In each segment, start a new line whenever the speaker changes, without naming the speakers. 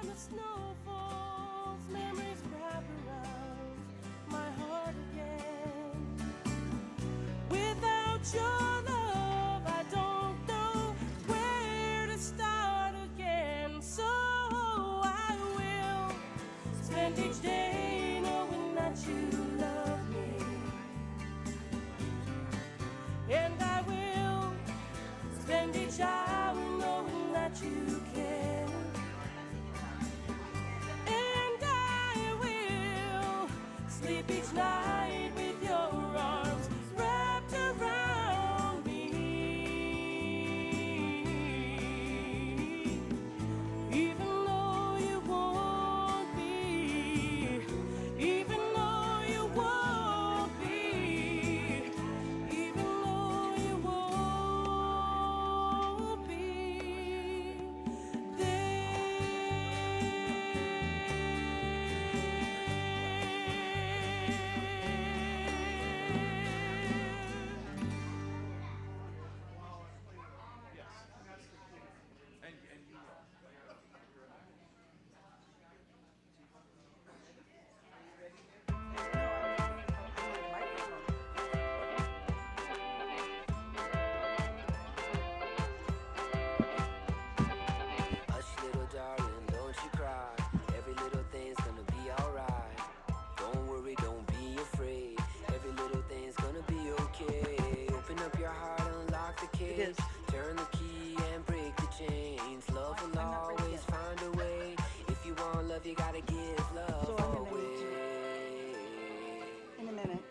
the snow falls, memories wrap around my heart again. Without your love, I don't know where to start again. So I will spend each day knowing that you love me, and I will spend each hour knowing that you care. And I will sleep each night with your arms wrapped around me. Even though you won't be, even though you won't be, even though you won't be
Hush, little darling, don't you cry. Every little thing's gonna be alright. Don't worry, don't be afraid. Every little thing's gonna be okay. Open up your heart, unlock the cage. Turn the key and break the chains. Love will always find a way. If you want love, you gotta give love away.
In a minute.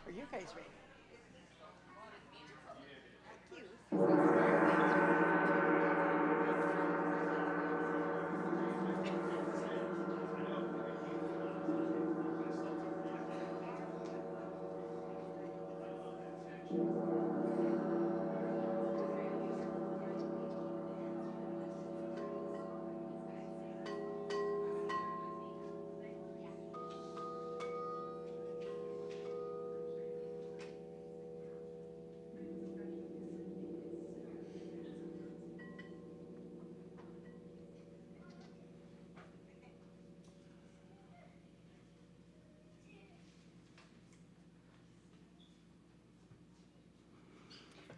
Are you guys ready? Thank you.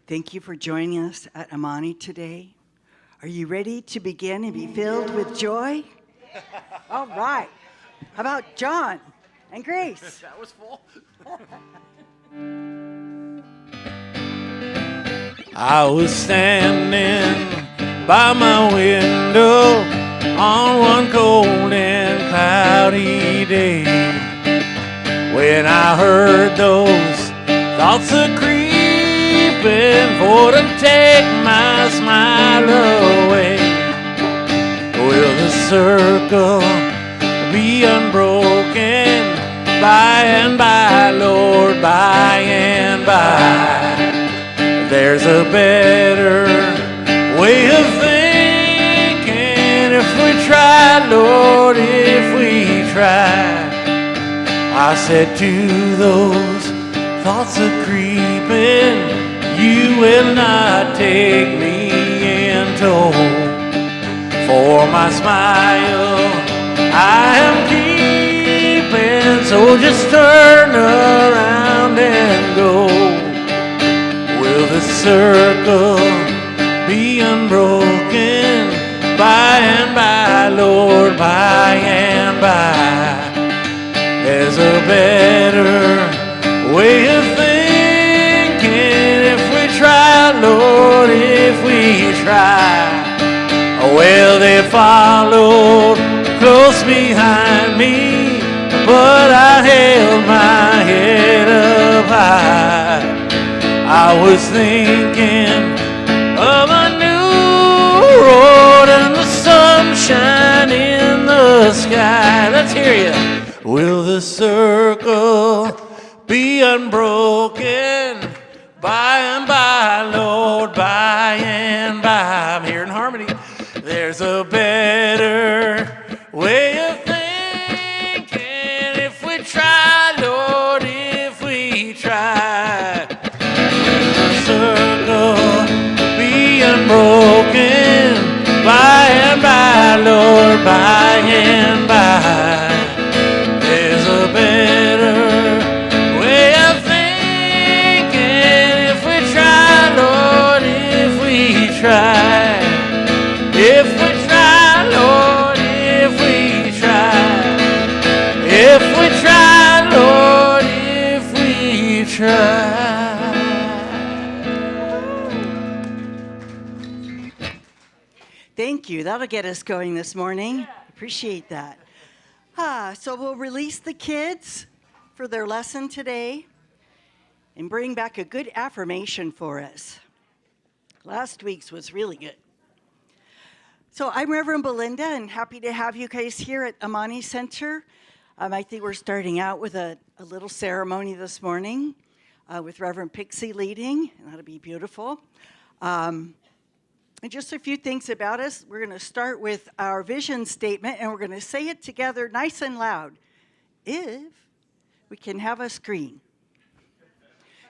Thank you for joining us at Amani today. Are you ready to begin and be filled with joy? All right. How about John and Grace?
That was full. I was standing by my window on one cold and cloudy day when I heard those thoughts a creeping for to take my smile away. Will the circle be unbroken by and by, Lord, by and by? There's a better way of thinking if we try, Lord, if we try. I said to those thoughts a creeping, you will not take me in tow. For my smile I am keeping, so just turn around and go. Will the circle be unbroken by and by, Lord, by and by? There's a better way of thinking if we try, Lord, if we try. Well, they followed close behind me, but I held my head up high. I was thinking of a new road and the sunshine in the sky. Let's hear you. Will the circle be unbroken by and by, Lord, by and by? I'm hearing harmony. There's a better way of thinking if we try, Lord, if we try. The circle be unbroken by and by, Lord, by and by. There's a better way of thinking if we try, Lord, if we try. If we try, Lord, if we try. If we try, Lord, if we try.
Thank you. That'll get us going this morning. Appreciate that. So we'll release the kids for their lesson today and bring back a good affirmation for us. Last week's was really good. So I'm Reverend Belinda, and happy to have you guys here at Amani Center. I think we're starting out with a little ceremony this morning with Reverend Pixie leading, and that'll be beautiful. And just a few things about us. We're going to start with our vision statement, and we're going to say it together nice and loud. If we can have a screen.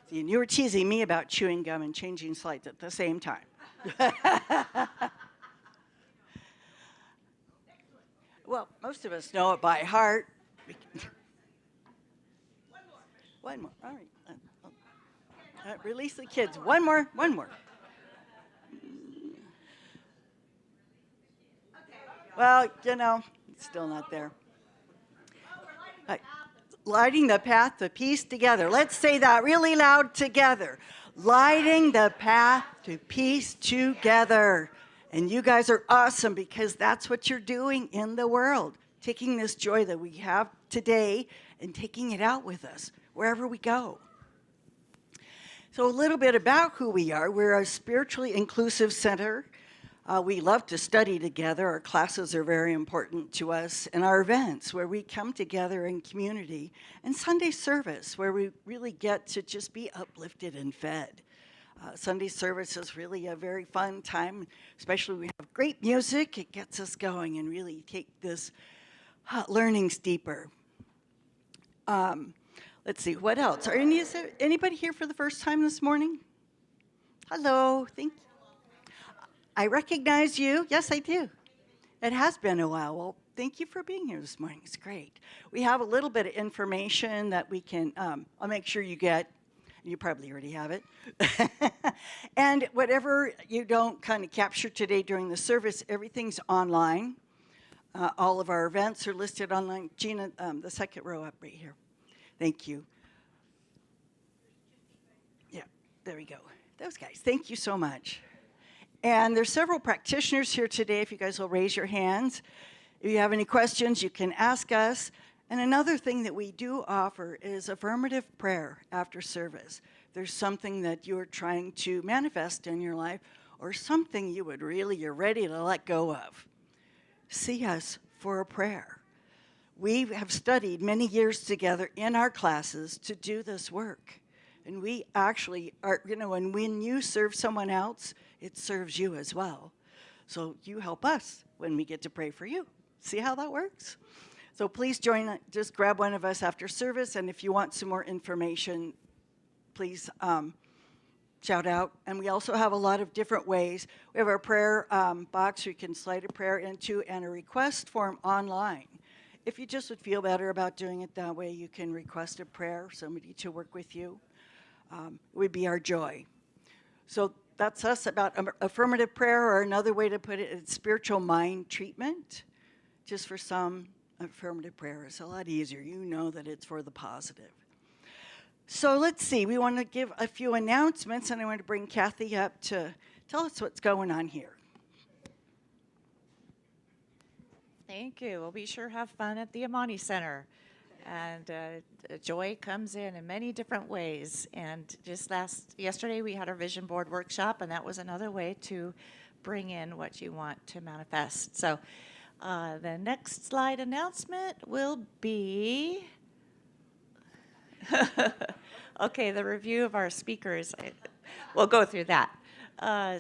See, and you were teasing me about chewing gum and changing slides at the same time. Well, most of us know it by heart. One more. All right. Release the kids. One more. Well, it's still not there. Lighting the path to peace together. Let's say that really loud together. Lighting the path to peace together. And you guys are awesome because that's what you're doing in the world. Taking this joy that we have today and taking it out with us wherever we go. So a little bit about who we are. We're a spiritually inclusive center We love to study together. Our classes are very important to us, and our events where we come together in community, and Sunday service where we really get to just be uplifted and fed. Sunday service is really a very fun time, especially we have great music. It gets us going and really take this learnings deeper. Let's see, what else? Is there anybody here for the first time this morning? Hello, thank you. I recognize you. Yes, I do. It has been a while. Well, thank you for being here this morning. It's great. We have a little bit of information that we can, I'll make sure you get. You probably already have it. And whatever you don't kind of capture today during the service, everything's online. All of our events are listed online. Gina, the second row up right here. Thank you. Yeah, there we go. Those guys, thank you so much. And there's several practitioners here today. If you guys will raise your hands. If you have any questions, you can ask us. And another thing that we do offer is affirmative prayer after service. There's something that you're trying to manifest in your life or something you're ready to let go of. See us for a prayer. We have studied many years together in our classes to do this work. And we actually are, and when you serve someone else, it serves you as well. So you help us when we get to pray for you. See how that works? So please join, just grab one of us after service, and if you want some more information, please shout out. And we also have a lot of different ways. We have our prayer box you can slide a prayer into and a request form online. If you just would feel better about doing it that way, you can request a prayer, somebody to work with you. It would be our joy. So that's us about affirmative prayer, or another way to put it, it's spiritual mind treatment. Just for some, affirmative prayer is a lot easier. You know that it's for the positive. So let's see. We want to give a few announcements, and I want to bring Kathy up to tell us what's going on here.
Thank you. Well, we sure have fun at the Amani Center. And joy comes in many different ways. And just yesterday we had our vision board workshop, and that was another way to bring in what you want to manifest. So the next slide announcement will be, okay, the review of our speakers. We'll go through that.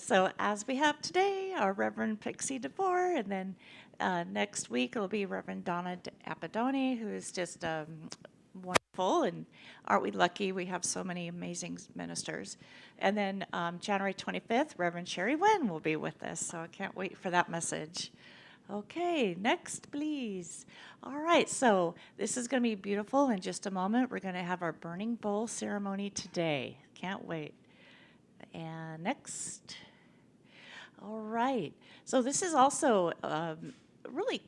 So as we have today, our Reverend Pixie DeVore, and then next week it'll be Reverend Donna Apadoni, who is just wonderful, and aren't we lucky we have so many amazing ministers. And then January 25th, Reverend Sherry Wen will be with us, so I can't wait for that message. Okay, next, please. All right, so this is going to be beautiful. In just a moment, we're going to have our burning bowl ceremony today. Can't wait. And next. All right, so this is also really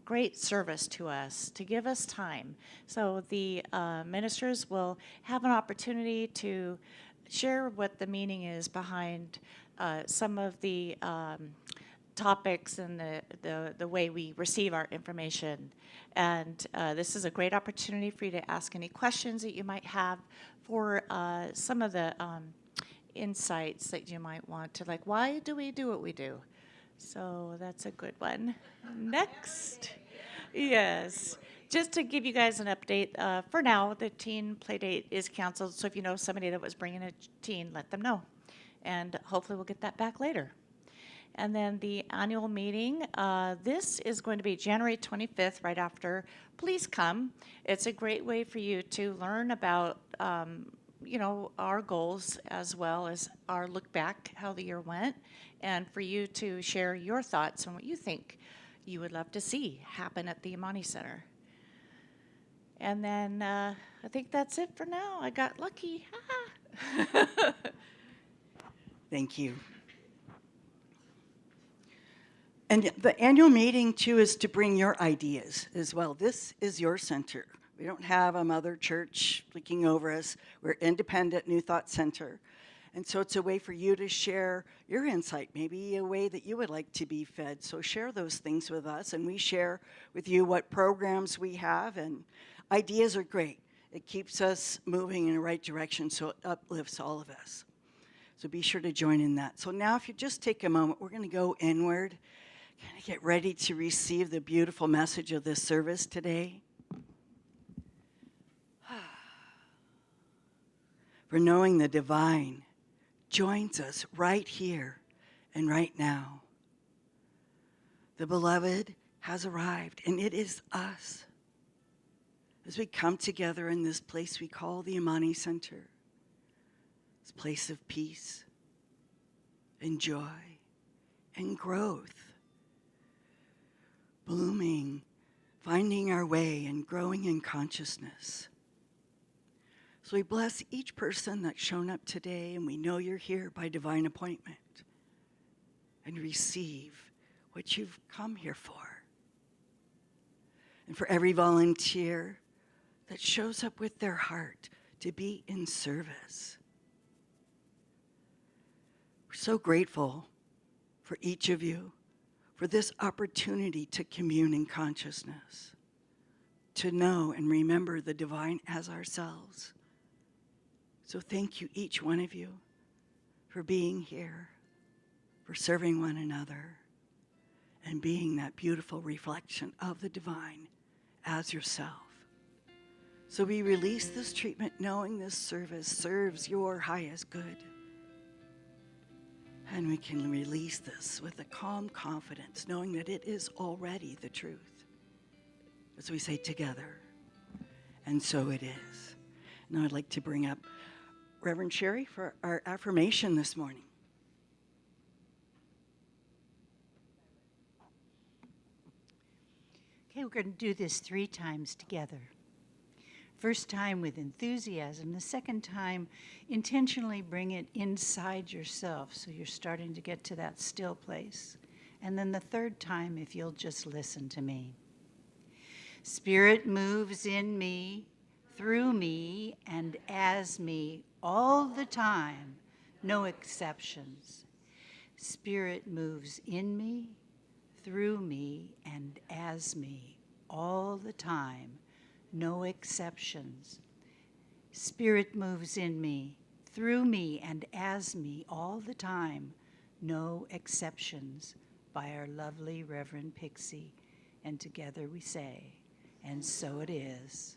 great service to us, to give us time. So the ministers will have an opportunity to share what the meaning is behind some of the topics and the way we receive our information. And this is a great opportunity for you to ask any questions that you might have for some of the insights that you might want to, like, why do we do what we do? So that's a good one. Next. Yes. Just to give you guys an update, for now, the teen play date is canceled. So if you know somebody that was bringing a teen, let them know. And hopefully we'll get that back later. And then the annual meeting, this is going to be January 25th, right after. Please come. It's a great way for you to learn about our goals, as well as our look back, how the year went, and for you to share your thoughts on what you think you would love to see happen at the Amani Center. And then I think that's it for now. I got lucky.
Thank you. And the annual meeting, too, is to bring your ideas as well. This is your center. We don't have a mother church looking over us. We're independent New Thought Center. And so it's a way for you to share your insight, maybe a way that you would like to be fed. So share those things with us, and we share with you what programs we have, and ideas are great. It keeps us moving in the right direction, so it uplifts all of us. So be sure to join in that. So now if you just take a moment, we're going to go inward, kind of get ready to receive the beautiful message of this service today. For knowing the divine joins us right here and right now. The beloved has arrived, and it is us. As we come together in this place we call the Amani Center, this place of peace and joy and growth, blooming, finding our way and growing in consciousness. So we bless each person that's shown up today, and we know you're here by divine appointment, and receive what you've come here for. And for every volunteer that shows up with their heart to be in service. We're so grateful for each of you, for this opportunity to commune in consciousness, to know and remember the divine as ourselves. So thank you, each one of you, for being here, for serving one another, and being that beautiful reflection of the divine as yourself. So we release this treatment knowing this service serves your highest good. And we can release this with a calm confidence, knowing that it is already the truth. As we say together, and so it is. Now I'd like to bring up Reverend Sherry for our affirmation this morning.
Okay, we're going to do this 3 times together. First time with enthusiasm. The second time, intentionally bring it inside yourself so you're starting to get to that still place. And then the third time, if you'll just listen to me. Spirit moves in me, through me, and as me all the time, no exceptions. Spirit moves in me, through me, and as me all the time, no exceptions. Spirit moves in me, through me, and as me all the time, no exceptions, by our lovely Reverend Pixie. And together we say, and so it is.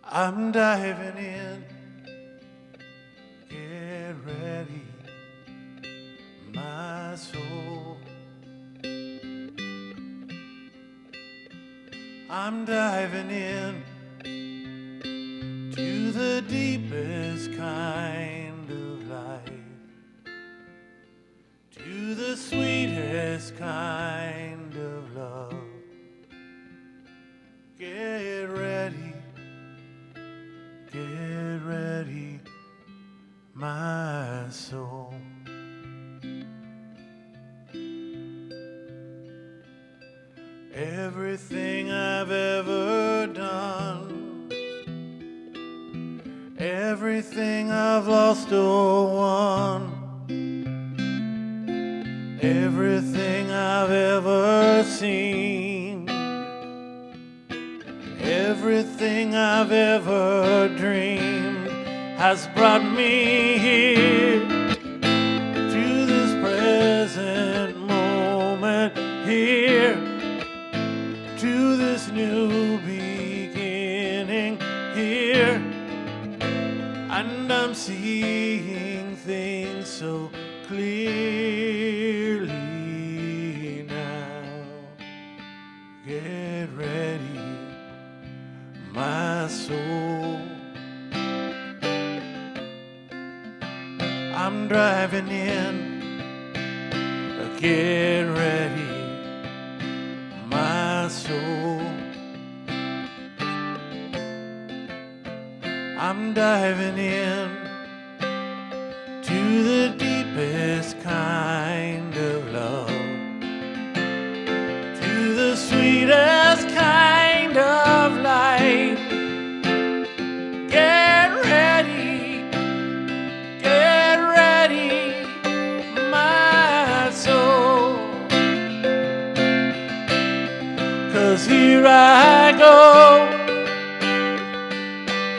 I'm diving in, get ready, my soul. I'm diving in to the deepest kind of life, to the sweetest kind of love. Get ready. Get ready, my soul. Everything I've ever done, everything I've lost or won, everything I've ever seen, everything I've ever dreamed has brought me here to this present moment, here to this new beginning, here, and I'm seeing things so clearly now. Get ready, my soul. I'm driving in, get ready, my soul. I'm diving in to the deepest kind of love, to the sweetest kind of life. Get ready, my soul, 'cause here I go,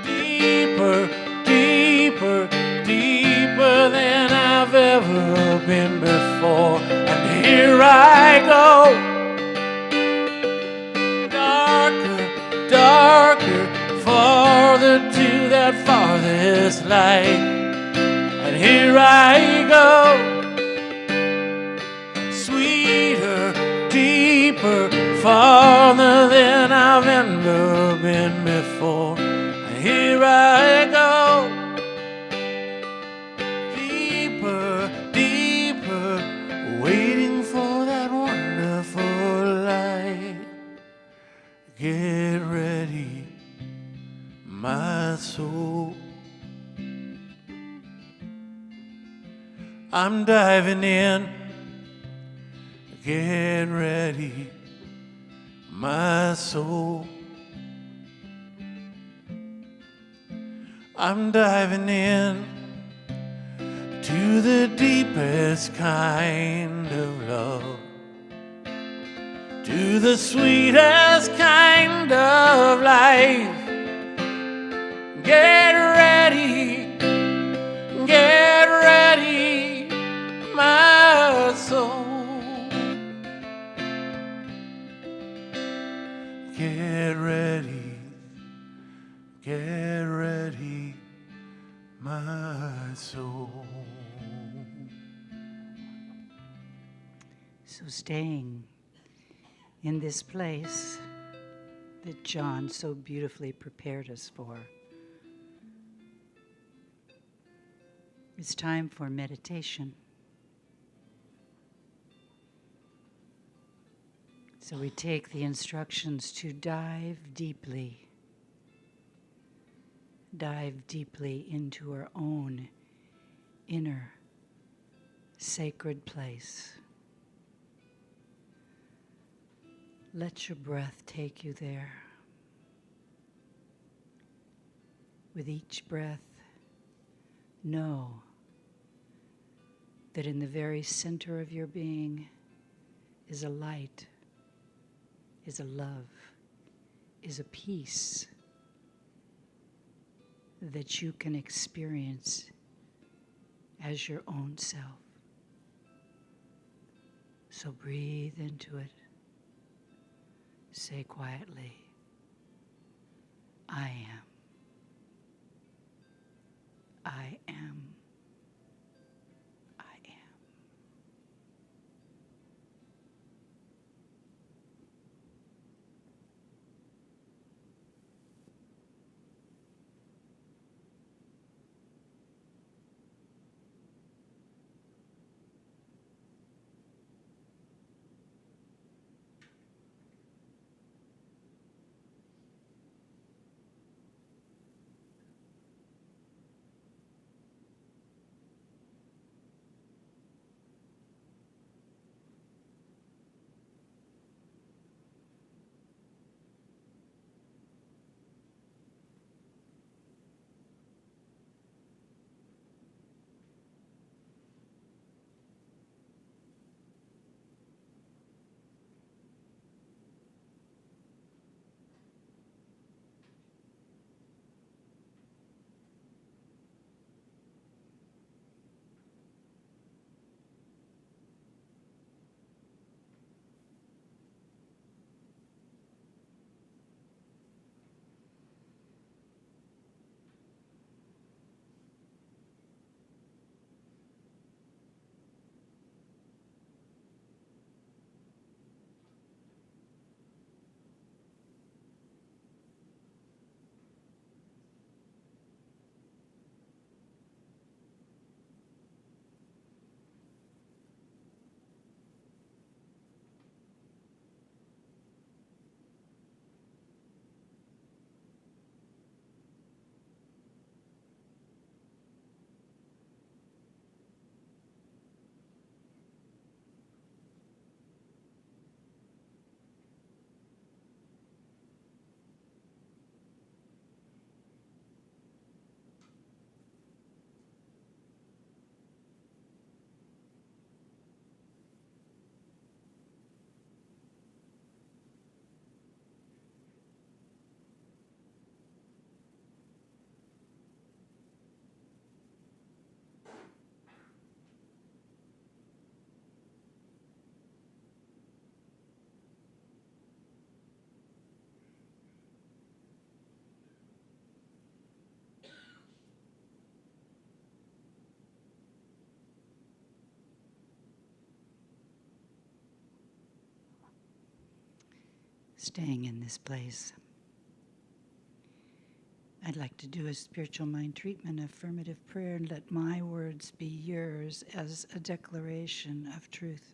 deeper, deeper, deeper than I've ever been before. And here I go, darker, darker, farther to that farthest light. And here I go, sweeter, deeper, farther than I've ever been before. And here I go, deeper, deeper, waiting for that wonderful light. Get ready, my soul. I'm diving in. Get ready, my soul. I'm diving in to the deepest kind of love, to the sweetest kind of life. Get ready, my soul. Get ready, my soul.
So staying in this place that John so beautifully prepared us for, it's time for meditation. So we take the instructions to dive deeply into our own inner sacred place. Let your breath take you there. With each breath, know that in the very center of your being is a light, is a love, is a peace that you can experience as your own self. So breathe into it. Say quietly, I am. I am. I am. staying in this place. I'd like to do a spiritual mind treatment, affirmative prayer, and let my words be yours as a declaration of truth.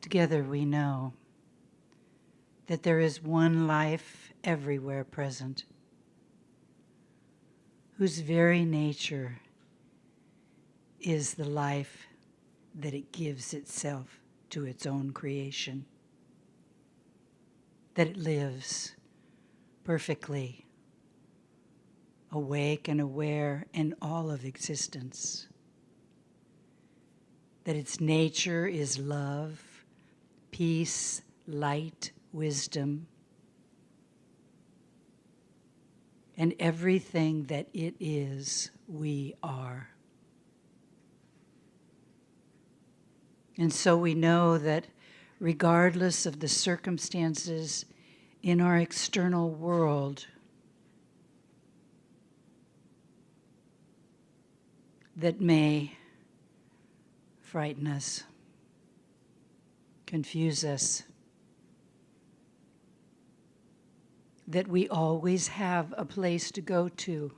Together we know that there is one life everywhere present, whose very nature is the life that it gives itself to its own creation, that it lives perfectly, awake and aware in all of existence, that its nature is love, peace, light, wisdom, and everything that it is, we are. And so we know that regardless of the circumstances in our external world that may frighten us, confuse us, that we always have a place to go to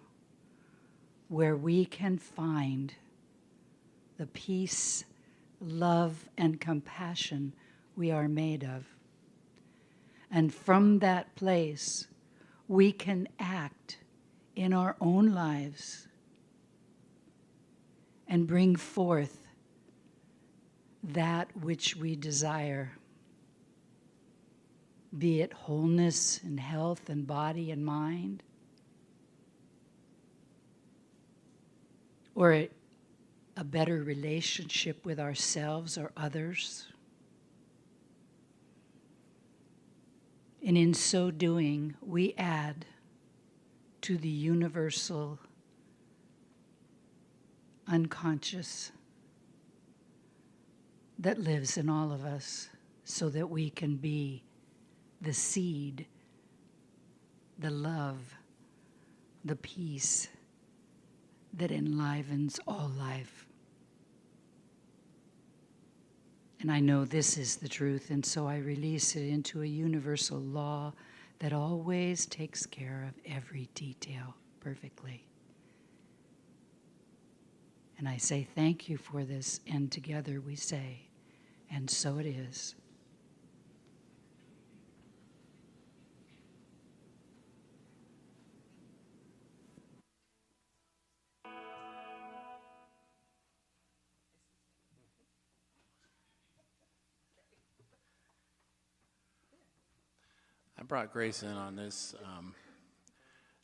where we can find the peace, love, and compassion we are made of. And from that place, we can act in our own lives and bring forth that which we desire, be it wholeness and health and body and mind, or a better relationship with ourselves or others. And in so doing, we add to the universal unconscious that lives in all of us, so that we can be the seed, the love, the peace that enlivens all life. And I know this is the truth, and so I release it into a universal law that always takes care of every detail perfectly. And I say thank you for this, and together we say, and so it is.
I brought Grace in on this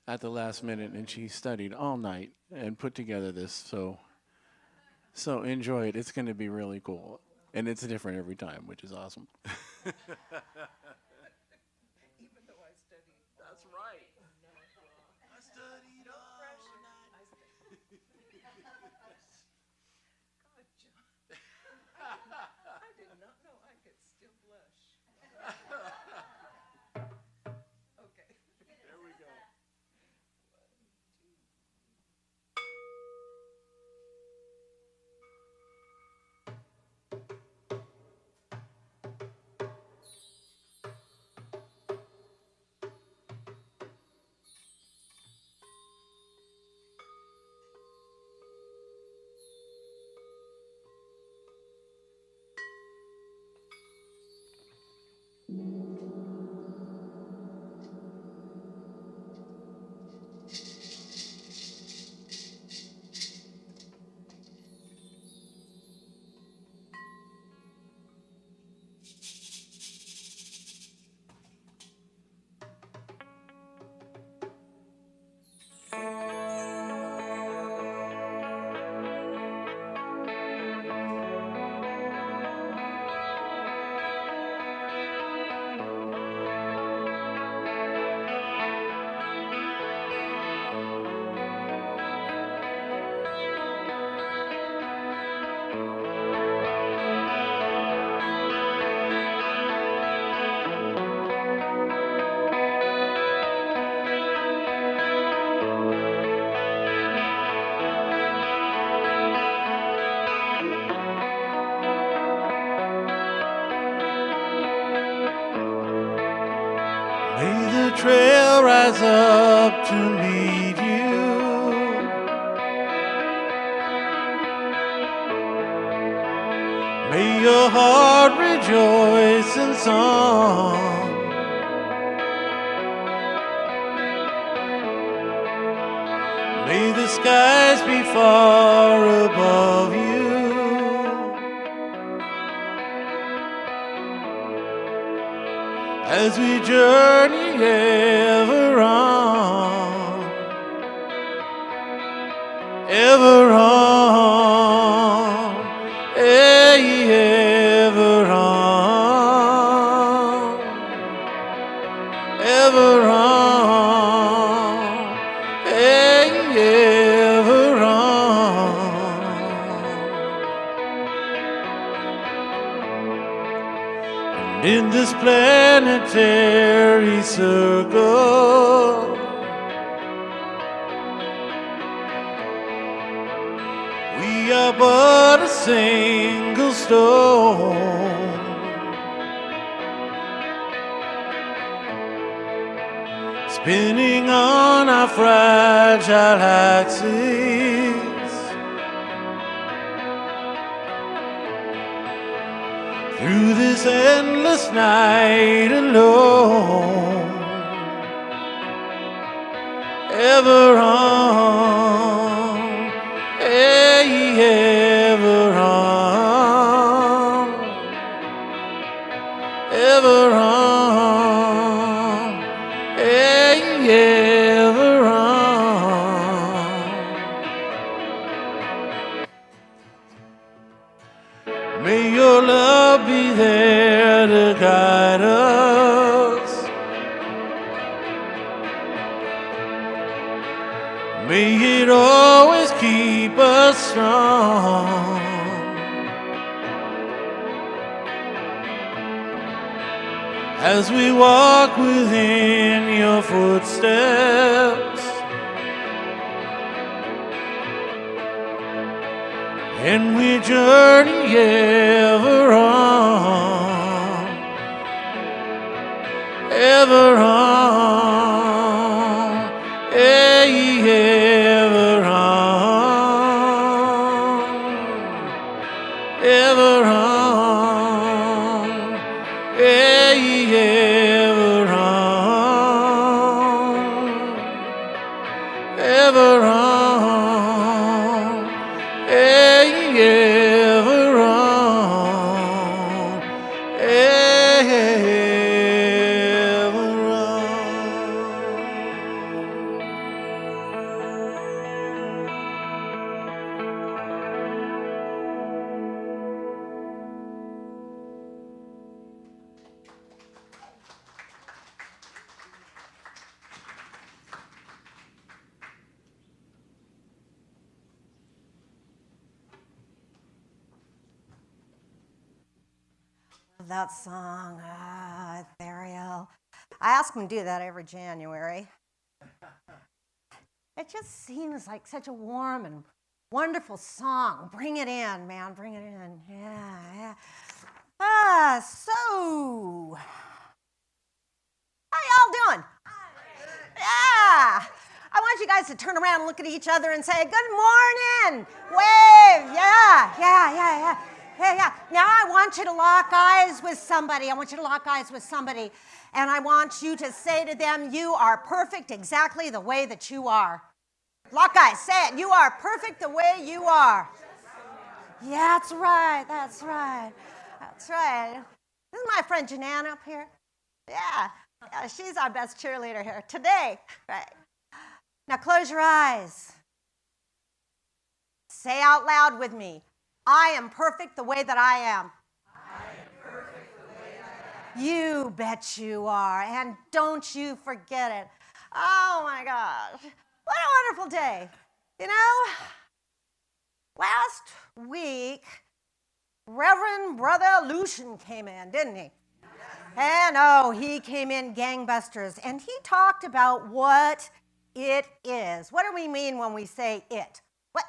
at the last minute, and she studied all night and put together this. So enjoy it. It's going to be really cool, and it's different every time, which is awesome. Even though I studied. That's right. I studied all night. God, John. I did not know I could still blush. Okay. There we go. trail rise up to meet you. May your heart rejoice in song. May the skies be far above you. As we journey ever on, ever on, ever on, ever on, ever on. And in this planetary circle, we are but a single stone. Spinning on our fragile axis, through this endless night alone, ever on, ever on, ever on, ever on. May your love be there to guide us. May it always keep us strong. As we walk within your footsteps, and we journey ever on, ever on, ever on, ever on, ever on, ever on. Ever on, ever
That song, Ethereal. I ask them to do that every January. It just seems like such a warm and wonderful song. Bring it in, man, bring it in. Yeah. So, how y'all doing? Yeah. I want you guys to turn around and look at each other and say, good morning. Wave, yeah. Now I want you to lock eyes with somebody. And I want you to say to them, you are perfect exactly the way that you are. Lock eyes, say it. You are perfect the way you are. Yeah, that's right. This is my friend Janan up here. Yeah, she's our best cheerleader here today. Right. Now close your eyes. Say out loud with me. I am perfect the way that I am. You bet you are, and don't you forget it. Oh my gosh, what a wonderful day. You know, last week, Reverend Brother Lucian came in, didn't he? And he came in gangbusters, and he talked about what it is. What do we mean when we say it? What?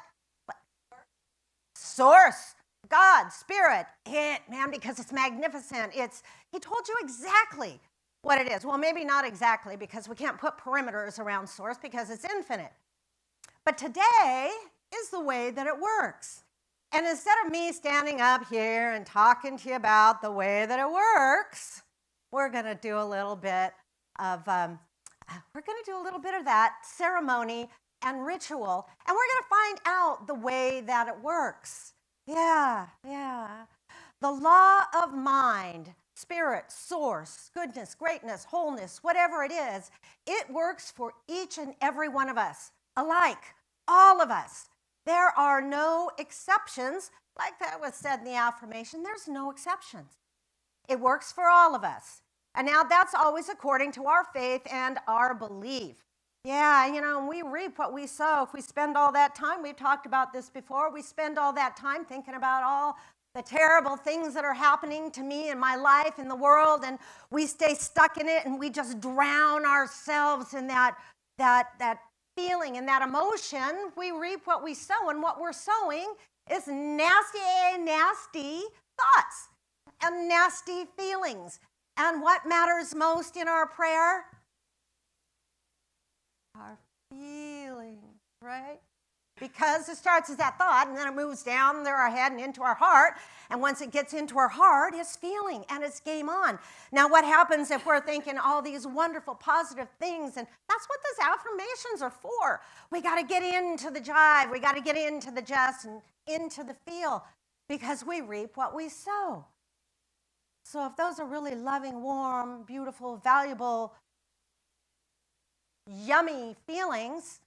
Source, God, Spirit, it, man, because it's magnificent. He told you exactly what it is. Well, maybe not exactly, because we can't put perimeters around source because it's infinite. But today is the way that it works. And instead of me standing up here and talking to you about the way that it works, we're going to do a little bit of that ceremony and ritual, and we're going to find out the way that it works. Yeah. The law of mind, spirit, source, goodness, greatness, wholeness, whatever it is, it works for each and every one of us alike, all of us. There are no exceptions. Like that was said in the affirmation, there's no exceptions. It works for all of us. And now that's always according to our faith and our belief. Yeah, we reap what we sow. If we spend all that time, we've talked about this before, we spend all that time thinking about all the terrible things that are happening to me in my life, in the world, and we stay stuck in it and we just drown ourselves in that feeling and that emotion. We reap what we sow, and what we're sowing is nasty thoughts and nasty feelings. And what matters most in our prayer? Our feelings, right? Because it starts as that thought, and then it moves down through our head and into our heart. And once it gets into our heart, it's feeling, and it's game on. Now, what happens if we're thinking all these wonderful, positive things? And that's what those affirmations are for. We got to get into the jive. We got to get into the just and into the feel, because we reap what we sow. So if those are really loving, warm, beautiful, valuable, yummy feelings,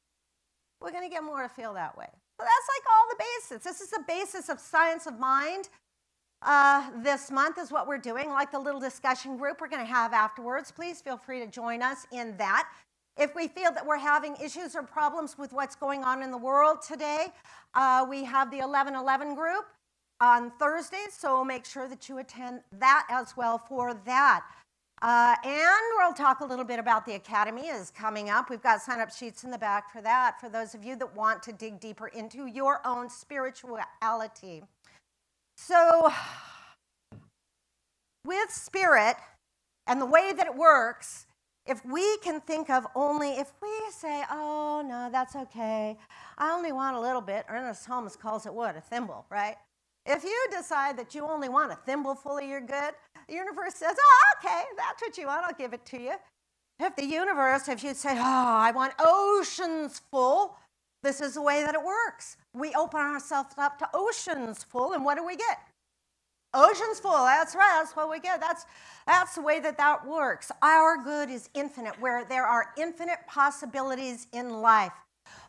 we're going to get more to feel that way. So that's like all the basis. This is the basis of science of mind. This month is what we're doing, like the little discussion group we're going to have afterwards. Please feel free to join us in that. If we feel that we're having issues or problems with what's going on in the world today, we have the 11:11 group on Thursdays, so make sure that you attend that as well for that. And we'll talk a little bit about the Academy is coming up. We've got sign-up sheets in the back for that, for those of you that want to dig deeper into your own spirituality. So with spirit and the way that it works, if we can think of only, if we say, oh, no, that's okay, I only want a little bit, Ernest Holmes calls it what? A thimble, right? If you decide that you only want a thimbleful of your good, the universe says, oh, okay, that's what you want, I'll give it to you. If you say, oh, I want oceans full, this is the way that it works. We open ourselves up to oceans full, and what do we get? Oceans full, that's right, that's what we get. That's the way that works. Our good is infinite, where there are infinite possibilities in life.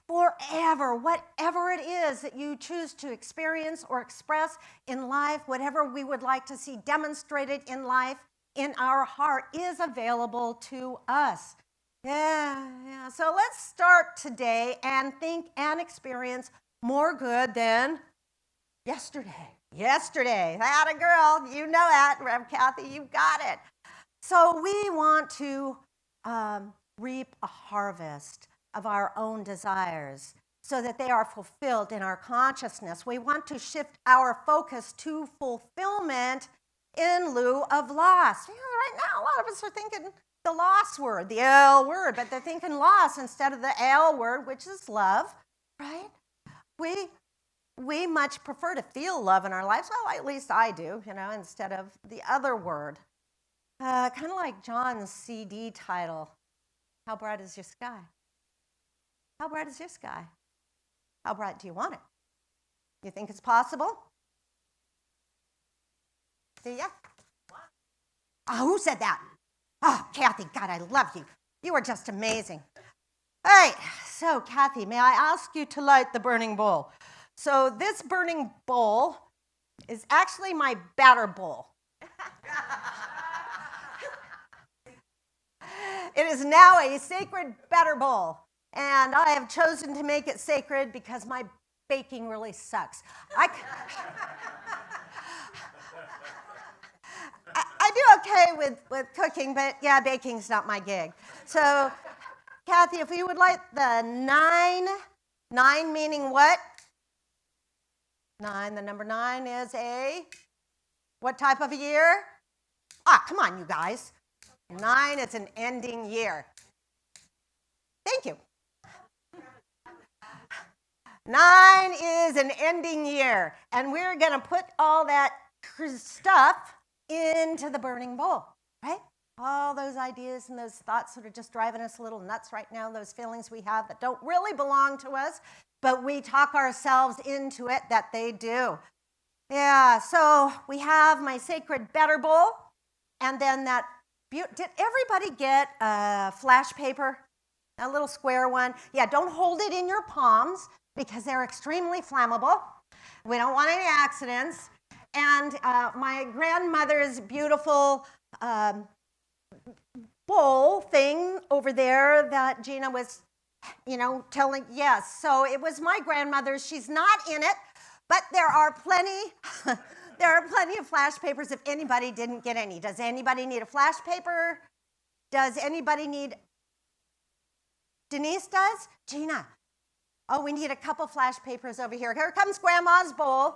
Forever, whatever it is that you choose to experience or express in life, whatever we would like to see demonstrated in life, in our heart, is available to us. Yeah. So let's start today and think and experience more good than yesterday. Atta girl, you know that, Rev Kathy, you got it. So we want to reap a harvest of our own desires so that they are fulfilled in our consciousness. We want to shift our focus to fulfillment in lieu of loss. Right now, a lot of us are thinking the loss word, the L word, but they're thinking loss instead of the L word, which is love, right? We much prefer to feel love in our lives. Well, at least I do, instead of the other word. Kind of like John's CD title, How Bright Is Your Sky? How bright is your sky? How bright do you want it? You think it's possible? Do ya? Oh, who said that? Oh, Kathy, God, I love you. You are just amazing. All right, so Kathy, may I ask you to light the burning bowl? So this burning bowl is actually my batter bowl. It is now a sacred batter bowl. And I have chosen to make it sacred because my baking really sucks. I do okay with cooking, but yeah, baking's not my gig. So, Kathy, if you would light the 9 meaning what? 9, the number 9 is a, what type of a year? Ah, come on, you guys. 9, it's an ending year. Thank you. 9 is an ending year, and we're going to put all that stuff into the burning bowl, right? All those ideas and those thoughts that are just driving us a little nuts right now, those feelings we have that don't really belong to us, but we talk ourselves into it that they do. Yeah, so we have my sacred better bowl, and then that, did everybody get a flash paper? A little square one? Yeah, don't hold it in your palms because they're extremely flammable. We don't want any accidents. And my grandmother's beautiful bowl thing over there that Gina was, telling, yes. So it was my grandmother's. She's not in it, but there are plenty of flash papers if anybody didn't get any. Does anybody need a flash paper? Does anybody need... Denise does? Gina. Oh, we need a couple flash papers over here. Here comes Grandma's bowl.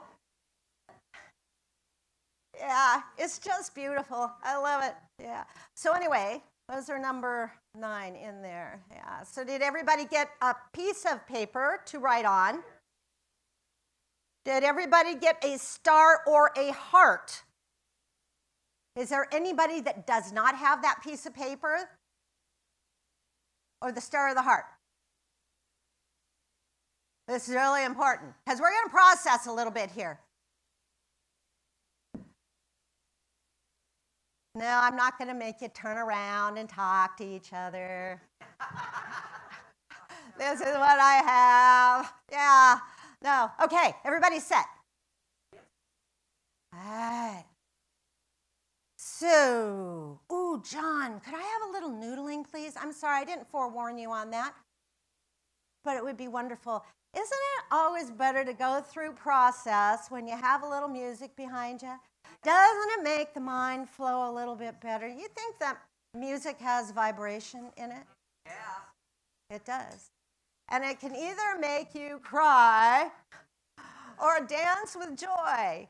Yeah, it's just beautiful. I love it. Yeah. So anyway, those are number 9 in there. Yeah. So did everybody get a piece of paper to write on? Did everybody get a star or a heart? Is there anybody that does not have that piece of paper? Or the star or the heart? This is really important because we're going to process a little bit here. No, I'm not going to make you turn around and talk to each other. This is what I have. Yeah. No. Okay, everybody set. All right. So, ooh, John, could I have a little noodling, please? I'm sorry, I didn't forewarn you on that, but it would be wonderful. Isn't it always better to go through process when you have a little music behind you? Doesn't it make the mind flow a little bit better? You think that music has vibration in it? Yeah. It does. And it can either make you cry or dance with joy.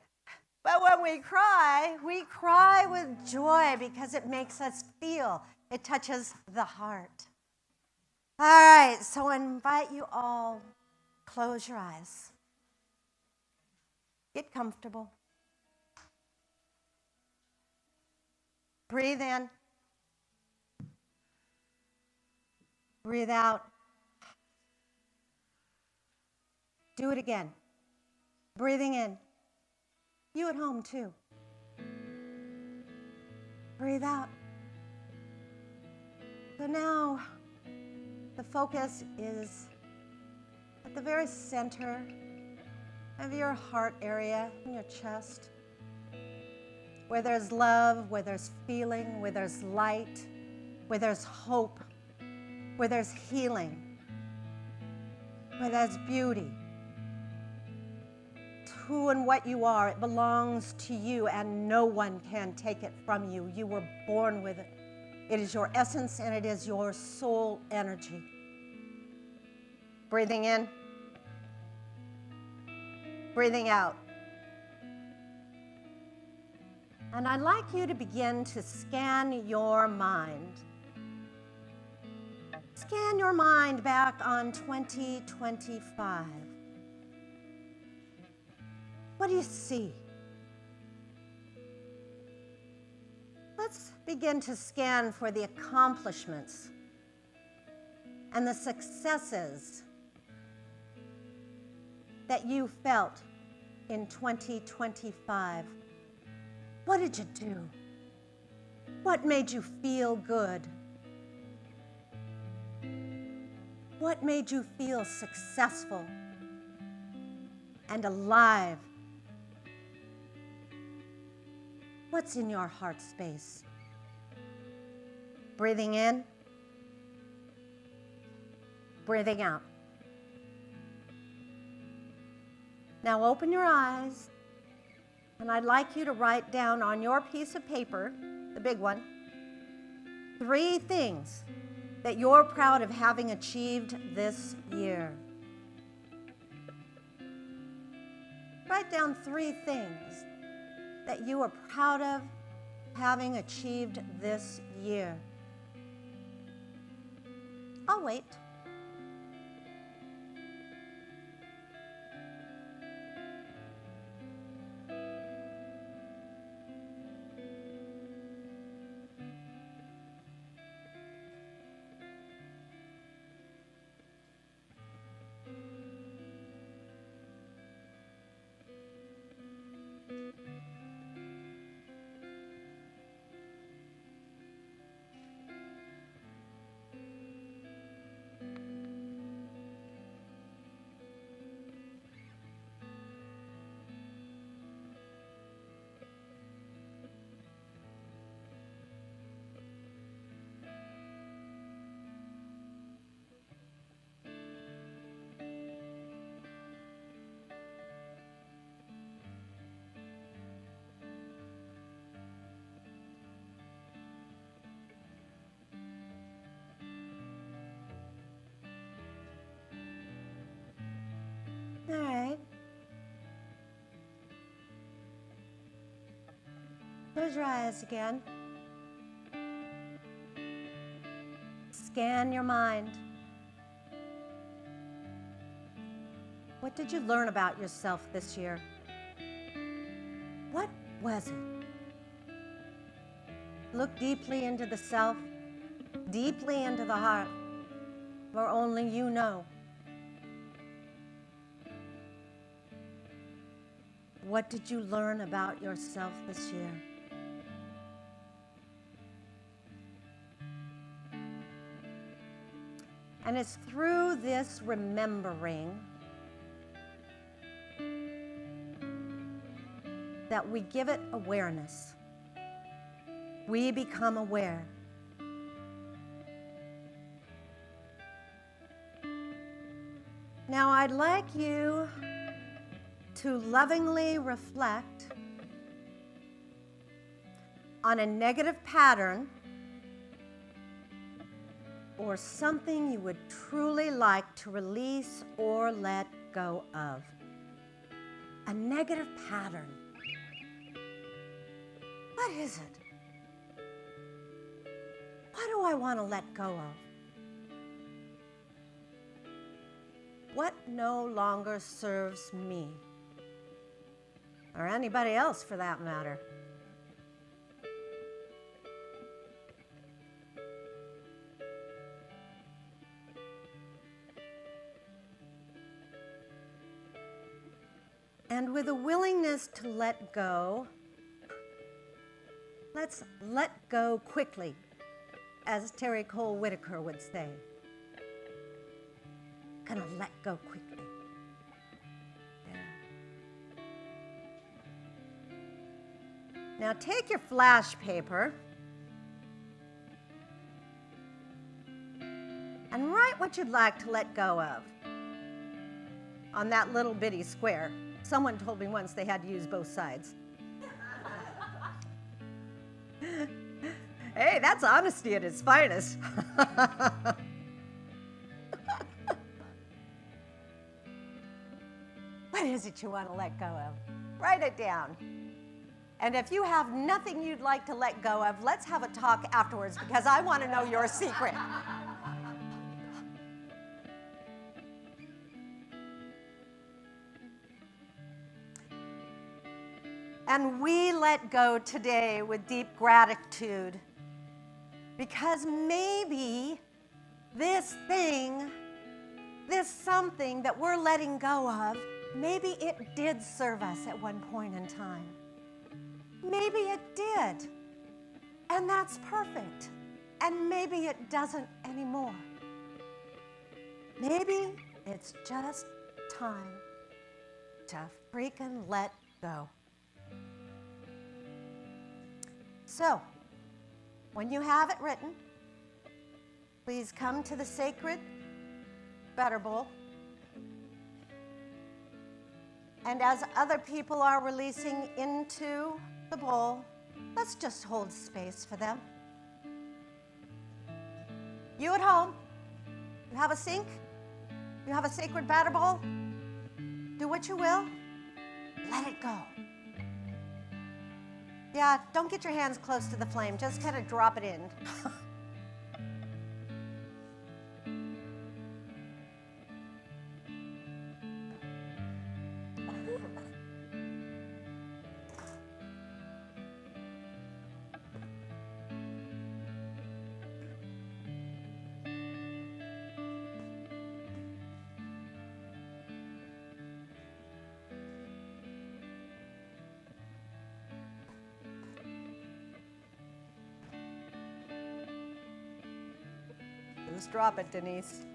But when we cry with joy because it makes us feel. It touches the heart. All right, so I invite you all, close your eyes. Get comfortable. Breathe in. Breathe out. Do it again. Breathing in. You at home too. Breathe out. So now the focus is at the very center of your heart area, in your chest, where there's love, where there's feeling, where there's light, where there's hope, where there's healing, where there's beauty. Who and what you are, it belongs to you, and no one can take it from you. You were born with it. It is your essence, and it is your soul energy. Breathing in. Breathing out. And I'd like you to begin to scan your mind. Scan your mind back on 2025. What do you see? Let's begin to scan for the accomplishments and the successes that you felt in 2025. What did you do? What made you feel good? What made you feel successful and alive? What's in your heart space? Breathing in, breathing out. Now open your eyes, and I'd like you to write down on your piece of paper, the big one, 3 things that you're proud of having achieved this year. Write down 3 things that you are proud of having achieved this year? I'll wait. All right. Close your eyes again. Scan your mind. What did you learn about yourself this year? What was it? Look deeply into the self, deeply into the heart, where only you know. What did you learn about yourself this year? And it's through this remembering that we give it awareness. We become aware. Now I'd like you to lovingly reflect on a negative pattern or something you would truly like to release or let go of. A negative pattern. What is it? What do I want to let go of? What no longer serves me? Or anybody else for that matter. And with a willingness to let go, let's let go quickly, as Terry Cole Whitaker would say. Gonna let go quickly. Now take your flash paper and write what you'd like to let go of on that little bitty square. Someone told me once they had to use both sides. Hey, that's honesty at its finest. What is it you want to let go of? Write it down. And if you have nothing you'd like to let go of, let's have a talk afterwards because I want to know your secret. And we let go today with deep gratitude because maybe this thing, this something that we're letting go of, maybe it did serve us at one point in time. Maybe it did, and that's perfect. And maybe it doesn't anymore. Maybe it's just time to freaking let go. So, when you have it written, please come to the sacred Better Bowl. And as other people are releasing into the bowl, let's just hold space for them. You at home, you have a sink, you have a sacred batter bowl, do what you will, let it go. Yeah, don't get your hands close to the flame. Just kind of drop it in. Just drop it, Denise.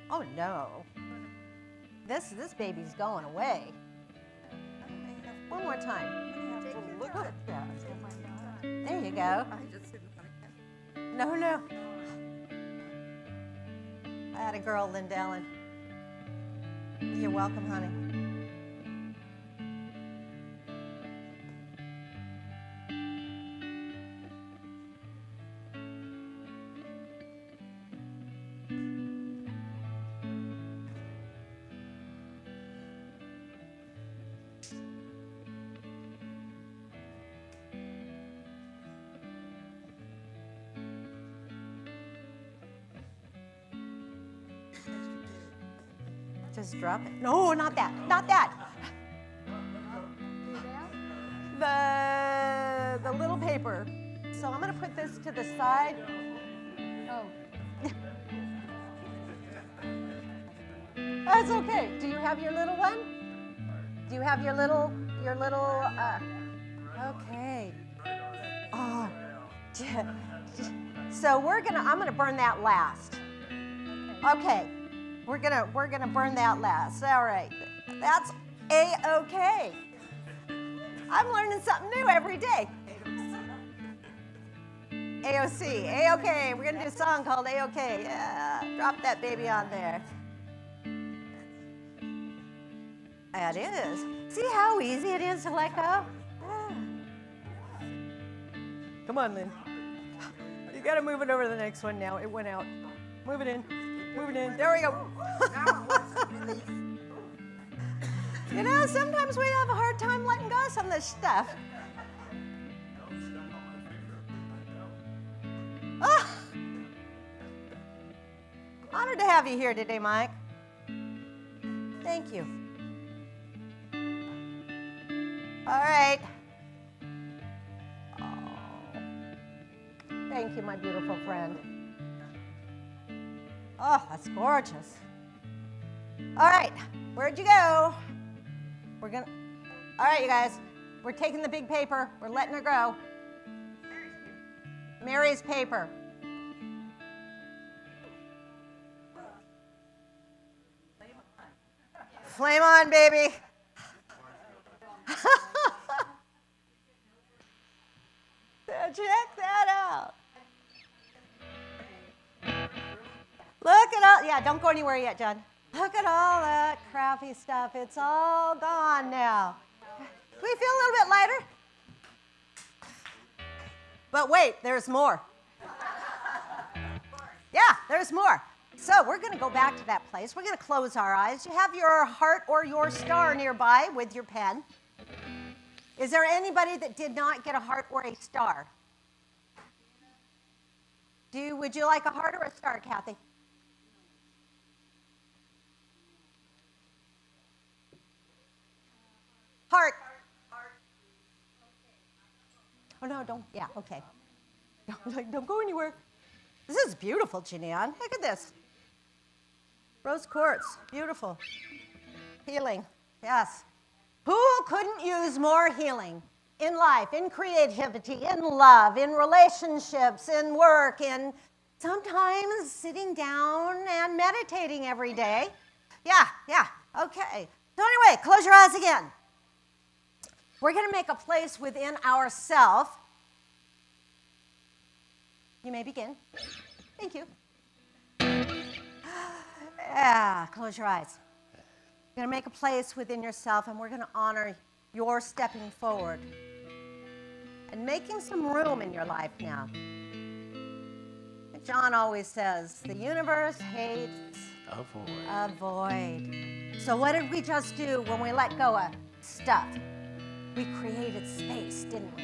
Oh no. This baby's going away. One more time.
Look at that.
There you go. No. I had a girl, Linda Ellen. You're welcome, honey. Just drop it. No, not that. Not that. The little paper. So I'm going to put this to the side. Oh. That's okay. Do you have your little one? Do you have your little, okay. Oh. So I'm gonna burn that last. Okay. We're gonna burn that last. All right. That's A-okay. I'm learning something new every day. AOC, A-okay. We're gonna do a song called A-okay. Yeah, drop that baby on there. That is. See how easy it is to let go? Yeah. Come on, Lynn. You gotta move it over to the next one now. It went out. Move it in. Move it in. There we go. You know, sometimes we have a hard time letting go of some of this stuff. Oh. Honored to have you here today, Mike. Thank you. All right. Oh. Thank you, my beautiful friend. Oh, that's gorgeous. All right, where'd you go? All right, you guys, we're taking the big paper. We're letting her go. Mary's paper. Flame on, baby. Check that out. Look at all, yeah, don't go anywhere yet, John. Look at all that crappy stuff. It's all gone now. Do we feel a little bit lighter? But wait, there's more. Yeah, there's more. So we're going to go back to that place. We're going to close our eyes. You have your heart or your star nearby with your pen. Is there anybody that did not get a heart or a star? Would you like a heart or a star, Kathy? Heart. Oh, no, don't. Yeah, okay. Don't go anywhere. This is beautiful, Janian. Look at this. Rose quartz. Beautiful. Healing. Yes. Who couldn't use more healing in life, in creativity, in love, in relationships, in work, in Sometimes sitting down and meditating every day. Yeah, okay. So anyway, close your eyes again. We're going to make a place within ourself. You may begin. Thank you. Yeah, close your eyes. You're going to make a place within yourself, and we're going to honor your stepping forward and making some room in your life now. John always says, the universe hates a void. So what did we just do when we let go of stuff? We created space, didn't we?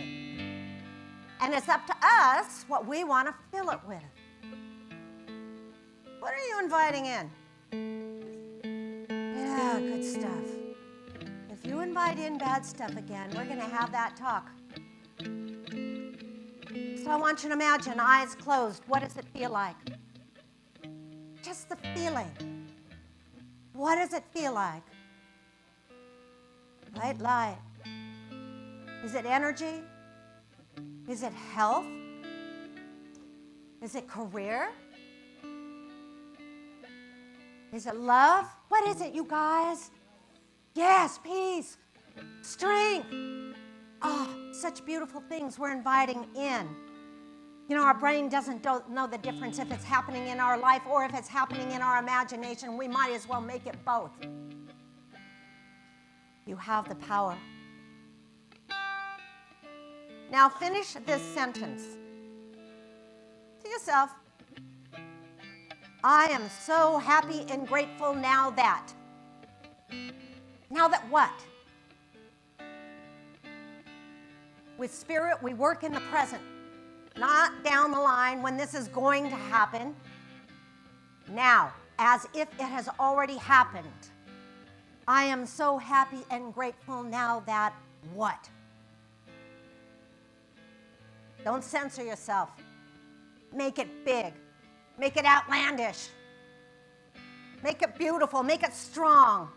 And it's up to us what we want to fill it with. What are you inviting in? Yeah, good stuff. If you invite in bad stuff again, we're going to have that talk. So I want you to imagine, eyes closed. What does it feel like? Just the feeling. What does it feel like? Light. Is it energy? Is it health? Is it career? Is it love? What is it, you guys? Yes, peace, strength. Oh, such beautiful things we're inviting in. You know, our brain doesn't know the difference if it's happening in our life or if it's happening in our imagination. We might as well make it both. You have the power. Now finish this sentence. To yourself, I am so happy and grateful now that. Now that what? With spirit, we work in the present. Not down the line when this is going to happen. Now, as if it has already happened. I am so happy and grateful now that what? Don't censor yourself. Make it big. Make it outlandish. Make it beautiful. Make it strong.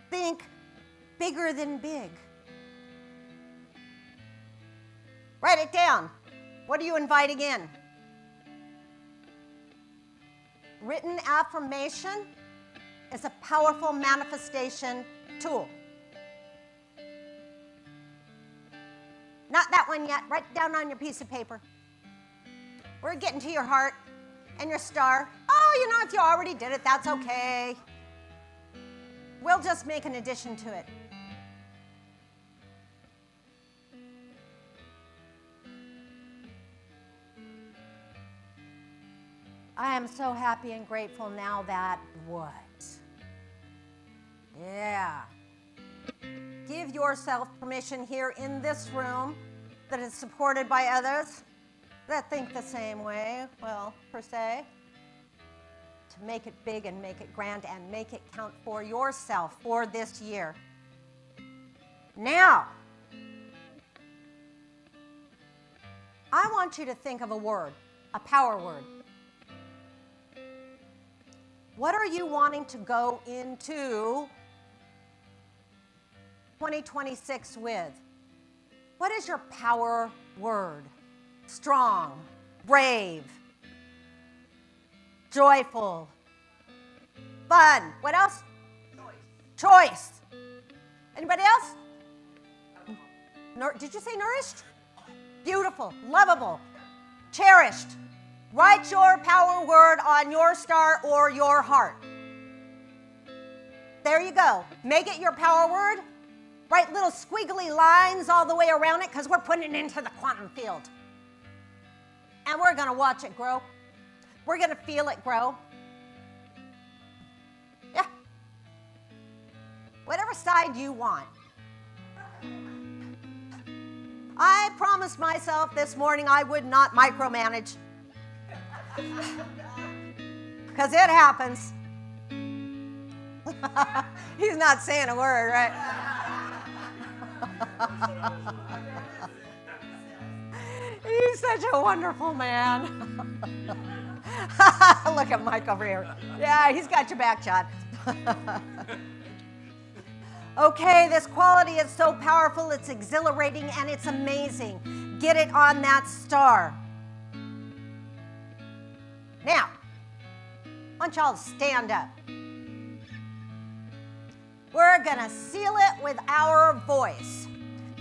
Think bigger than big. Write it down. What are you inviting in? Written affirmation is a powerful manifestation tool. Not that one yet. Write it down on your piece of paper. We're getting to your heart and your star. Oh, you know, if you already did it, that's okay. We'll just make an addition to it. I am so happy and grateful now that what? Yeah. Give yourself permission here in this room that is supported by others that think the same way, well, per se, to make it big and make it grand and make it count for yourself for this year. Now, I want you to think of a word, a power word. What are you wanting to go into 2026 with? What is your power word? Strong, brave, joyful, fun. What else? Choice. Anybody else? Did you say nourished? Beautiful, lovable, cherished. Write your power word on your star or your heart. There you go. Make it your power word. Write little squiggly lines all the way around it because we're putting it into the quantum field. And we're going to watch it grow. We're going to feel it grow. Yeah. Whatever side you want. I promised myself this morning I would not micromanage. Because it happens. He's not saying a word, right? He's such a wonderful man. Look at Mike over here. Yeah, he's got your back, John. Okay, this quality is so powerful, it's exhilarating, and it's amazing. Get it on that star. Now, I want y'all to stand up. We're going to seal it with our voice.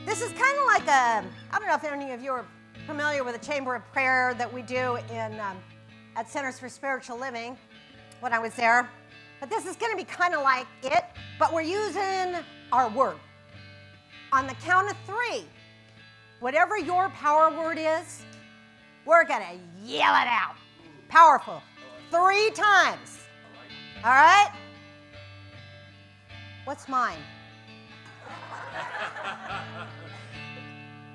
This is kind of like I don't know if any of you are familiar with a chamber of prayer that we do at Centers for Spiritual Living when I was there. But this is going to be kind of like it, but we're using our word. On the count of 3, whatever your power word is, we're going to yell it out. Powerful. 3 times. All right? What's mine?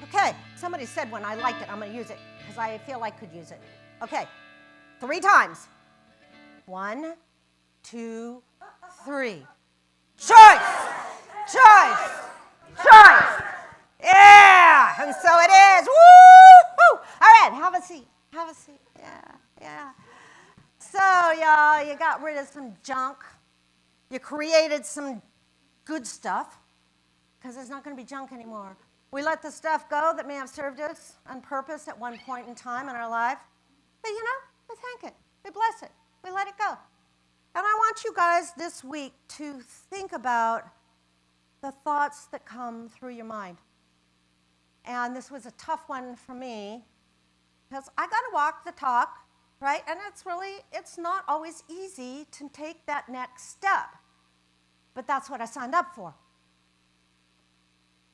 Okay, somebody said when I liked it, I'm going to use it because I feel I could use it. Okay, 3 times. 1, 2, 3. Choice! Choice! Choice! Yeah! And so it is. Woo-hoo! All right, have a seat. Have a seat. Yeah. So, y'all, you got rid of some junk. You created some good stuff because there's not going to be junk anymore. We let the stuff go that may have served us on purpose at one point in time in our life. But, we thank it. We bless it. We let it go. And I want you guys this week to think about the thoughts that come through your mind. And this was a tough one for me because I got to walk the talk, right? And it's not always easy to take that next step. But that's what I signed up for.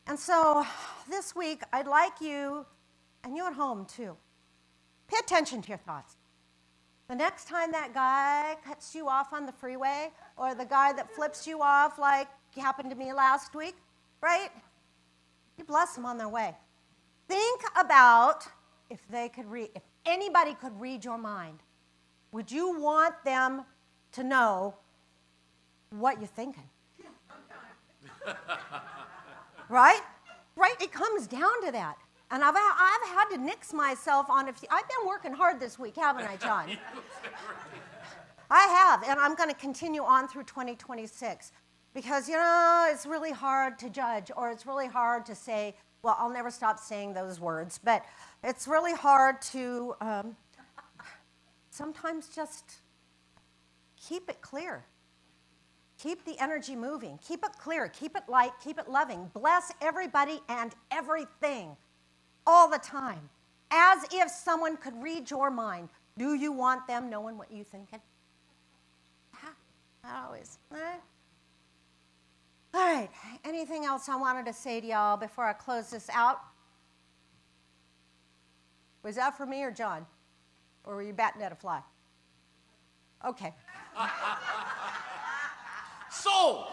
And so this week, I'd like you, and you at home too, pay attention to your thoughts. The next time that guy cuts you off on the freeway, or the guy that flips you off like happened to me last week, right? You bless them on their way. Think about if anybody could read your mind, would you want them to know what you're thinking? Right? Right? It comes down to that. And I've had to nix myself on I've been working hard this week, haven't I, John? I have, and I'm going to continue on through 2026 because, it's really hard to judge, or it's really hard to say, well, I'll never stop saying those words, but it's really hard to sometimes just keep it clear. Keep the energy moving. Keep it clear. Keep it light. Keep it loving. Bless everybody and everything all the time, as if someone could read your mind. Do you want them knowing what you're thinking? Yeah, always. All right. Anything else I wanted to say to y'all before I close this out? Was that for me or John? Or were you batting at a fly? Okay.
Sold!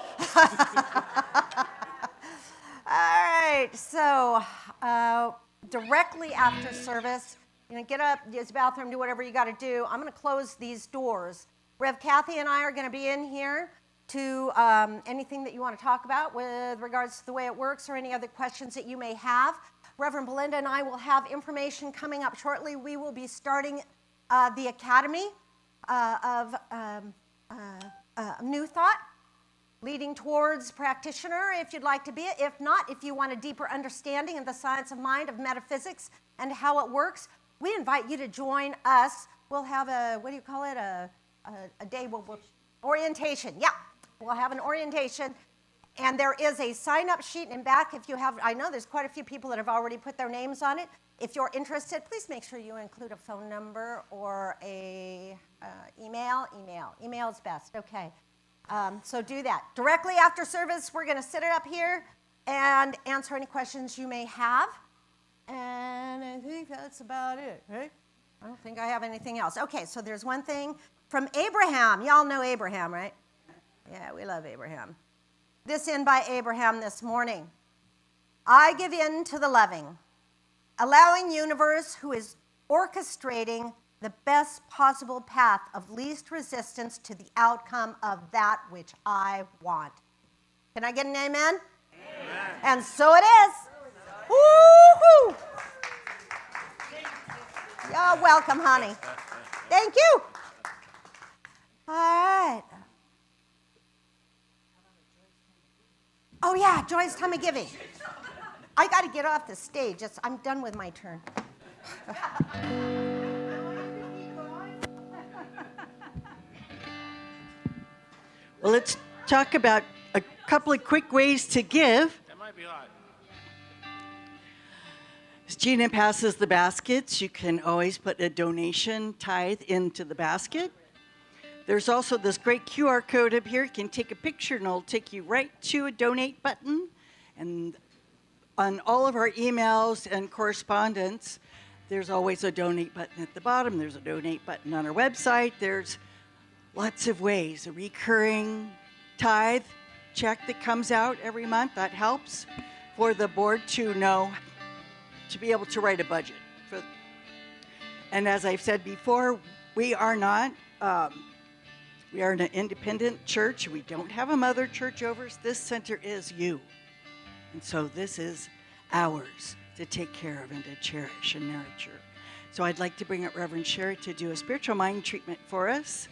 All right, so directly after service, get up, use the bathroom, do whatever you got to do. I'm going to close these doors. Rev Kathy and I are going to be in here to anything that you want to talk about with regards to the way it works or any other questions that you may have. Reverend Belinda and I will have information coming up shortly. We will be starting the Academy of New Thought, leading towards practitioner if you'd like to be it. If not, if you want a deeper understanding of the science of mind, of metaphysics, and how it works, we invite you to join us. We'll have a day, orientation. Yeah, we'll have an orientation. And there is a sign-up sheet in back if you have, I know there's quite a few people that have already put their names on it. If you're interested, please make sure you include a phone number or a email. Email is best, okay. So do that. Directly after service, we're going to sit it up here and answer any questions you may have. And I think that's about it, right? I don't think I have anything else. Okay, so there's one thing from Abraham. Y'all know Abraham, right? Yeah, we love Abraham. This in by Abraham this morning. I give in to the loving, allowing universe who is orchestrating the best possible path of least resistance to the outcome of that which I want. Can I get an amen? Amen. And so it is. Woo-hoo! You're welcome, honey. Thank you. All right. Oh, yeah, Joy's time of giving. I got to get off the stage. I'm done with my turn.
Well, let's talk about a couple of quick ways to give.
That might be hot.
As Gina passes the baskets, you can always put a donation tithe into the basket. There's also this great QR code up here. You can take a picture and it'll take you right to a donate button. And on all of our emails and correspondence, there's always a donate button at the bottom. There's a donate button on our website. There's lots of ways. A recurring tithe check that comes out every month, that helps for the board to know, to be able to write a budget. And as I've said before, we are not, we are an independent church. We don't have a mother church over us. This center is you. And so this is ours to take care of and to cherish and nurture. So I'd like to bring up Reverend Sherry to do a spiritual mind treatment for us.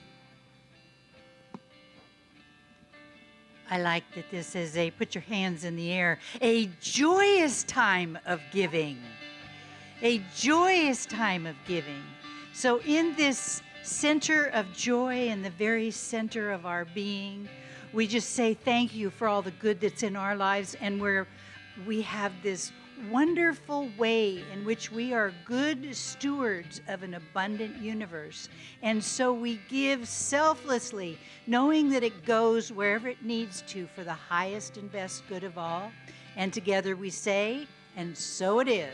I like that this is a, put your hands in the air, a joyous time of giving. A joyous time of giving. So in this center of joy, in the very center of our being, we just say thank you for all the good that's in our lives, and we have this wonderful way in which we are good stewards of an abundant universe. And so we give selflessly, knowing that it goes wherever it needs to for the highest and best good of all. And together we say, and so it is.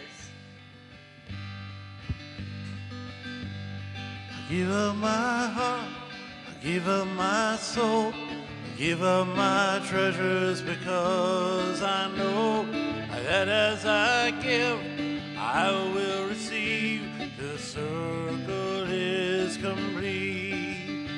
I give up my heart, I give up my soul, I give up my treasures, because I know that as I give, I will receive. The circle is complete.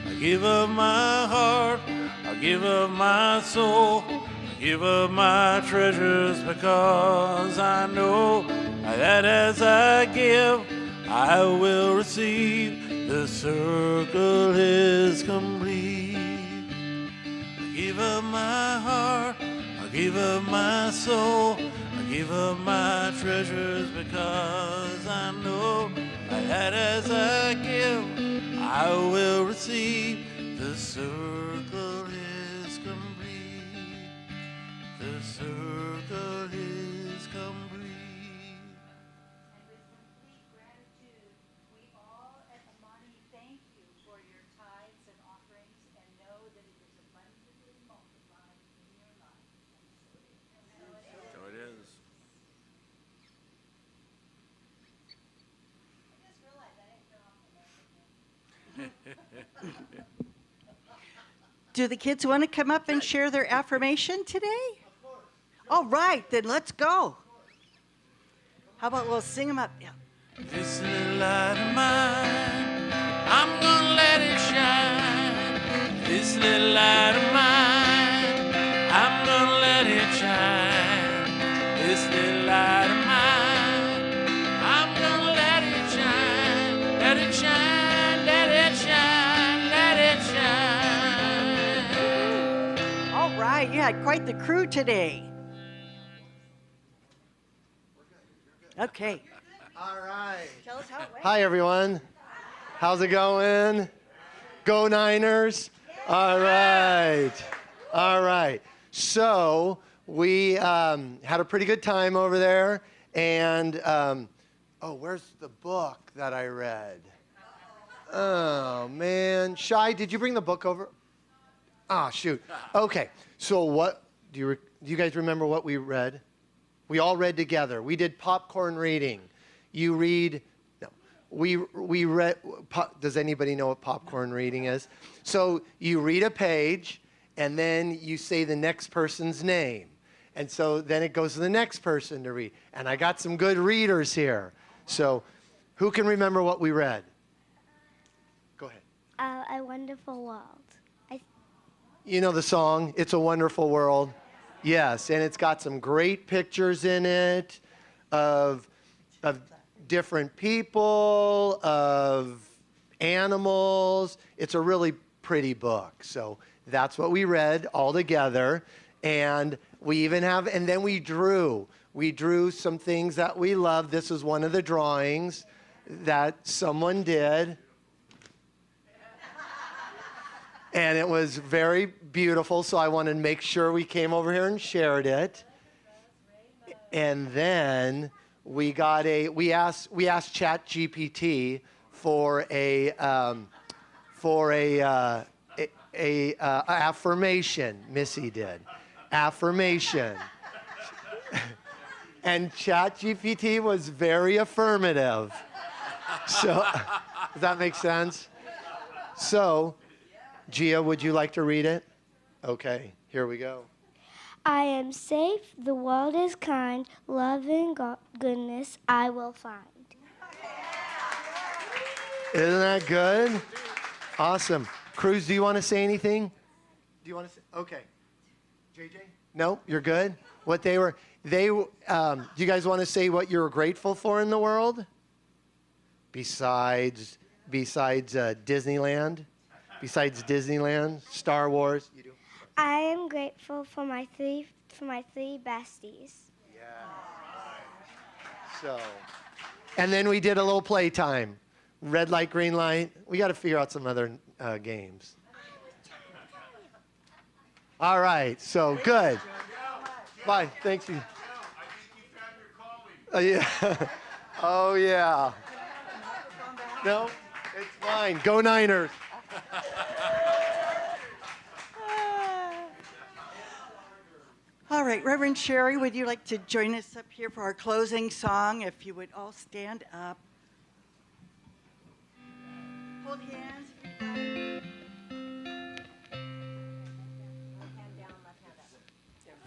I give up my heart, I give up my soul, I give up my treasures, because I know that as I give, I will receive. The circle is complete. I give up my heart, I give up my soul, I give up my treasures, because I know that as I give, I will receive. The circle is complete. The circle is complete.
And with complete gratitude, we all at Amani thank you for your tithes and offerings, and know that it is abundantly multiplied in your life.
So it is.
I just realized I didn't turn off the microphone.
Do the kids want to come up and share their affirmation today? All right, then let's go. How about we'll sing them up? Yeah.
This little light of mine, I'm gonna let it shine. This little light of mine, I'm gonna let it shine. This little light of mine, I'm gonna let it shine. Let it shine, let it shine, let it shine.
All right, you had quite the crew today. Okay.
All right.
Tell us how it went.
Hi, everyone. How's it going? Go Niners. All right. All right. So we had a pretty good time over there. And, where's the book that I read? Oh, man. Shai, did you bring the book over? Ah, shoot. Okay. So what, do you guys remember what we read? We all read together. We did popcorn reading. You read, no, we read, does anybody know what popcorn reading is? So you read a page, and then you say the next person's name. And so then it goes to the next person to read. And I got some good readers here. So who can remember what we read? Go ahead.
A Wonderful World.
You know the song, It's a Wonderful World? Yes, and it's got some great pictures in it of different people, of animals. It's a really pretty book. So that's what we read all together. And we even have, and then we drew. We drew some things that we love. This is one of the drawings that someone did. And it was very beautiful, so I wanted to make sure we came over here and shared it. And then we asked ChatGPT for a affirmation. Missy did affirmation, and ChatGPT was very affirmative. So does that make sense? So, Gia, would you like to read it? Okay, here we go.
I am safe, the world is kind, love and goodness I will find.
Isn't that good? Awesome. Cruz, do you want to say anything? Do you want to say? Okay. JJ? No, you're good? Do you guys want to say what you're grateful for in the world? Besides Disneyland? Besides Disneyland, Star Wars? You do?
I am grateful for my three besties.
Yeah. So, and then we did a little playtime. Red light, green light. We got to figure out some other games. All right, so good. Bye, thank you. Yeah. Oh, yeah. No, it's fine. Go Niners.
All right, Reverend Sherry, would you like to join us up here for our closing song? If you would all stand up. Hold hands.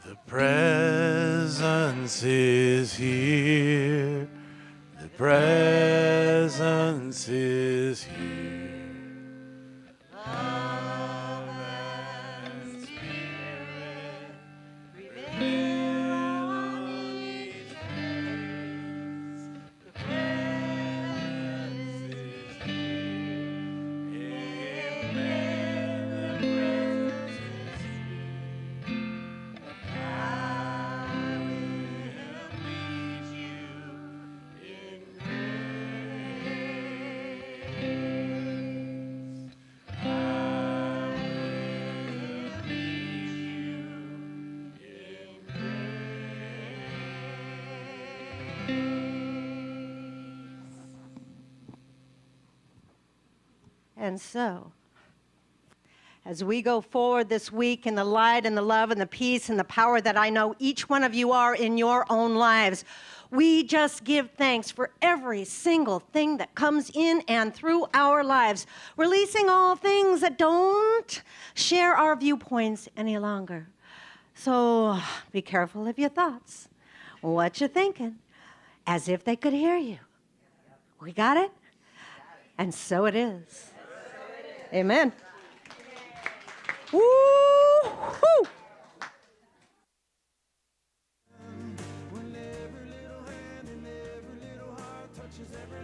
The presence is here. The presence is here. Love and spirit prevail on each face. The presence is here. Amen. The presence is here. I will meet you in grace. I will meet you in grace.
And so, as we go forward this week in the light and the love and the peace and the power that I know each one of you are in your own lives, we just give thanks for every single thing that comes in and through our lives, releasing all things that don't share our viewpoints any longer. So be careful of your thoughts, what you're thinking, as if they could hear you. We got it? And so it is. Amen. Woo-hoo!
When every little hand and every little heart touches every